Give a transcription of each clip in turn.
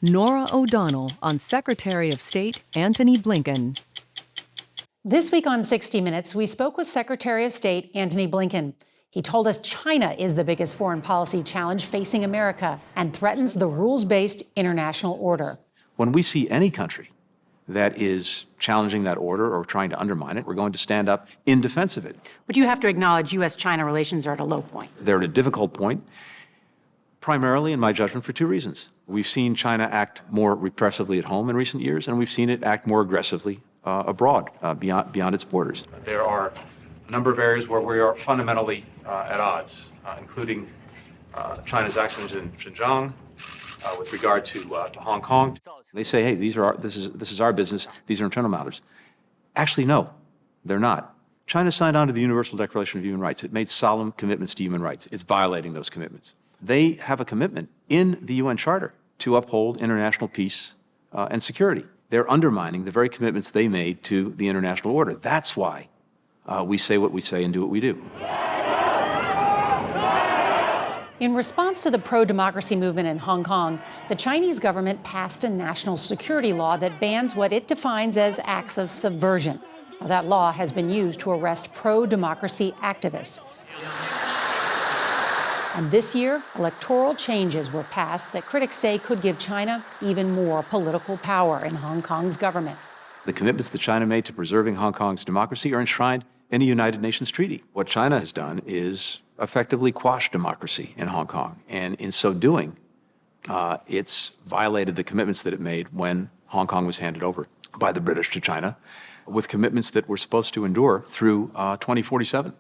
Norah O'Donnell on Secretary of State Antony Blinken. This week on 60 Minutes, we spoke with Secretary of State Antony Blinken. He told us China is the biggest foreign policy challenge facing America and threatens the rules-based international order. When we see any country that is challenging that order or trying to undermine it, we're going to stand up in defense of it. But you have to acknowledge U.S.-China relations are at a low point. They're at a difficult point, primarily, in my judgment, for two reasons. We've seen China act more repressively at home in recent years, and we've seen it act more aggressively abroad, beyond its borders. There are a number of areas where we are fundamentally at odds, including China's actions in Xinjiang, with regard to Hong Kong. They say, hey, this is our business, these are internal matters. Actually, no, they're not. China signed on to the Universal Declaration of Human Rights. It made solemn commitments to human rights. It's violating those commitments. They have a commitment in the UN Charter to uphold international peace and security. They're undermining the very commitments they made to the international order. That's why we say what we say and do what we do. In response to the pro-democracy movement in Hong Kong, the Chinese government passed a national security law that bans what it defines as acts of subversion. Now, that law has been used to arrest pro-democracy activists. And this year, electoral changes were passed that critics say could give China even more political power in Hong Kong's government. The commitments that China made to preserving Hong Kong's democracy are enshrined in a United Nations treaty. What China has done is effectively quash democracy in Hong Kong. And in so doing, it's violated the commitments that it made when Hong Kong was handed over by the British to China, with commitments that were supposed to endure through 2047.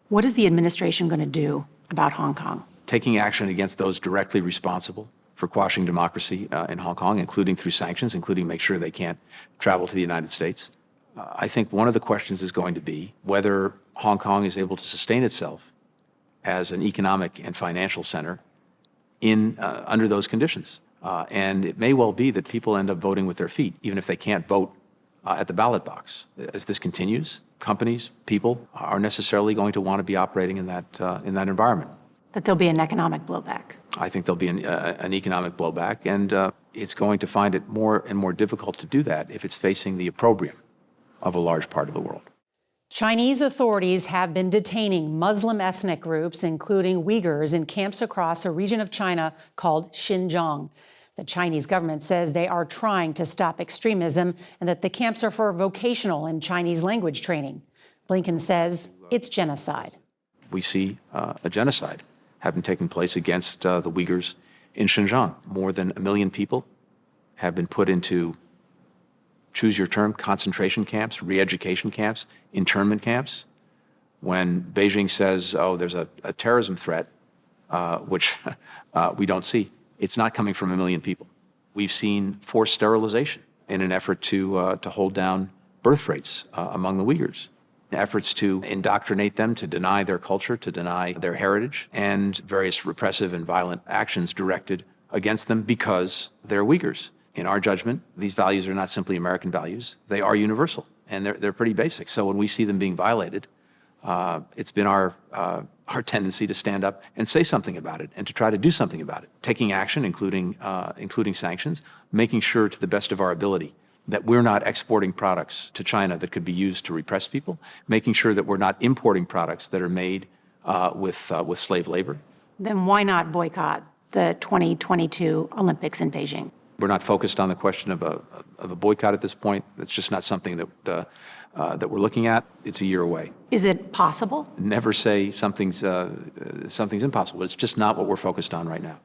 What is the administration going to do about Hong Kong? Taking action against those directly responsible for quashing democracy in Hong Kong, including through sanctions, including make sure they can't travel to the United States. I think one of the questions is going to be whether Hong Kong is able to sustain itself as an economic and financial center under those conditions. And it may well be that people end up voting with their feet, even if they can't vote at the ballot box. As this continues, companies, people are necessarily going to want to be operating in that environment. That there'll be an economic blowback. I think there'll be an economic blowback, and it's going to find it more and more difficult to do that if it's facing the opprobrium of a large part of the world. Chinese authorities have been detaining Muslim ethnic groups, including Uyghurs, in camps across a region of China called Xinjiang. The Chinese government says they are trying to stop extremism and that the camps are for vocational and Chinese language training. Blinken says it's genocide. We see a genocide having taken place against the Uyghurs in Xinjiang. More than 1 million people have been put into, choose your term, concentration camps, re-education camps, internment camps. When Beijing says, oh, there's a terrorism threat, which we don't see, it's not coming from 1 million people. We've seen forced sterilization in an effort to hold down birth rates among the Uyghurs, efforts to indoctrinate them, to deny their culture, to deny their heritage, and various repressive and violent actions directed against them because they're Uyghurs. In our judgment, these values are not simply American values. They are universal, and they're pretty basic. So when we see them being violated, it's been our tendency to stand up and say something about it and to try to do something about it, taking action, including sanctions, making sure to the best of our ability that we're not exporting products to China that could be used to repress people, making sure that we're not importing products that are made with slave labor. Then why not boycott the 2022 Olympics in Beijing? We're not focused on the question of a boycott at this point. It's just not something that we're looking at. It's a year away. Is it possible? Never say something's impossible. It's just not what we're focused on right now.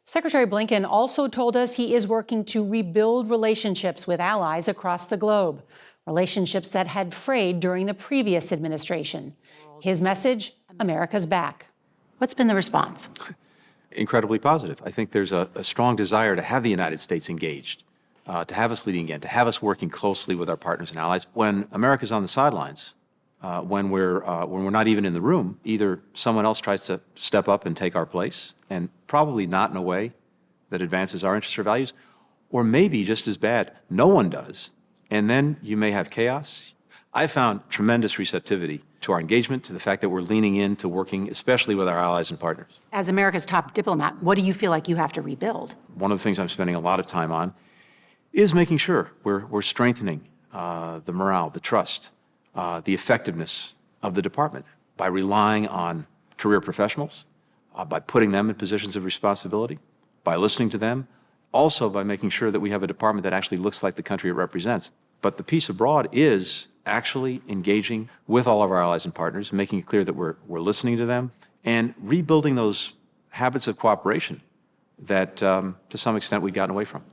Secretary Blinken also told us he is working to rebuild relationships with allies across the globe, relationships that had frayed during the previous administration. His message, America's back. What's been the response? Incredibly positive. I think there's a strong desire to have the United States engaged, to have us leading in, to have us working closely with our partners and allies. When America's on the sidelines, when we're not even in the room, either someone else tries to step up and take our place, and probably not in a way that advances our interests or values, or maybe just as bad, no one does, and then you may have chaos. I found tremendous receptivity to our engagement, to the fact that we're leaning into working, especially with our allies and partners. As America's top diplomat, what do you feel like you have to rebuild? One of the things I'm spending a lot of time on is making sure we're strengthening the morale, the trust, the effectiveness of the department by relying on career professionals, by putting them in positions of responsibility, by listening to them, also by making sure that we have a department that actually looks like the country it represents. But the piece abroad is actually engaging with all of our allies and partners, making it clear that we're listening to them, and rebuilding those habits of cooperation that, to some extent, we've gotten away from.